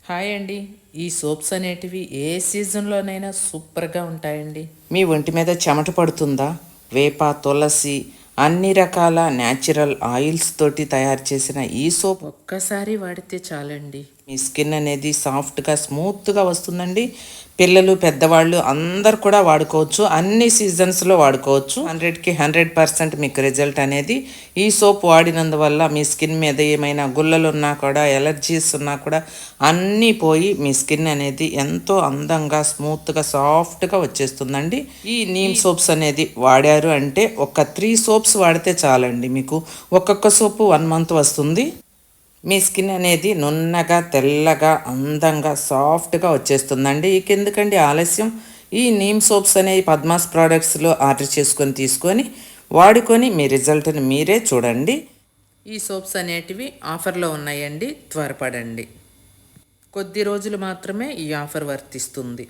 Hi అండి. ఈ soaps అనేటివి ఏ సీజన్లోనైనా సూపర్గా ఉంటాయండి. మీ ఒంటి మీద చెమట పడుతుందా? వేప, తులసి అన్ని రకాల న్యాచురల్ ఆయిల్స్ తోటి తయారు చేసిన ఈ సోప్ ఒక్కసారి వాడితే చాలండి, మీ స్కిన్ అనేది సాఫ్ట్గా స్మూత్గా వస్తుందండి. పిల్లలు పెద్దవాళ్ళు అందరు కూడా వాడుకోవచ్చు. అన్ని సీజన్స్లో వాడుకోవచ్చు. 100కి 100% మీకు రిజల్ట్ అనేది ఈ సోప్ వాడినందువల్ల మీ స్కిన్ మీద ఏమైనా గుల్లలు ఉన్నా కూడా, ఎలర్జీస్ ఉన్నా కూడా అన్నీ పోయి మీ స్కిన్ అనేది ఎంతో అందంగా స్మూత్గా సాఫ్ట్గా వచ్చేస్తుందండి. ఈ నీమ్ సోప్స్ అనేది వాడారు అంటే ఒక 3 సోప్స్ వాడితే చాలండి, మీకు ఒక్కొక్క సోపు 1 మంత్ వస్తుంది. మీ స్కిన్ అనేది నున్నగా తెల్లగా అందంగా సాఫ్ట్గా వచ్చేస్తుందండి. ఇక ఎందుకండి ఆలస్యం, ఈ నీమ్ సోప్స్ అనేవి పద్మాస్ ప్రోడక్ట్స్లో ఆర్డర్ చేసుకొని తీసుకొని వాడుకొని మీ రిజల్ట్ని మీరే చూడండి. ఈ సోప్స్ అనేటివి ఆఫర్లో ఉన్నాయండి, త్వరపడండి. కొద్ది రోజులు మాత్రమే ఈ ఆఫర్ వర్తిస్తుంది.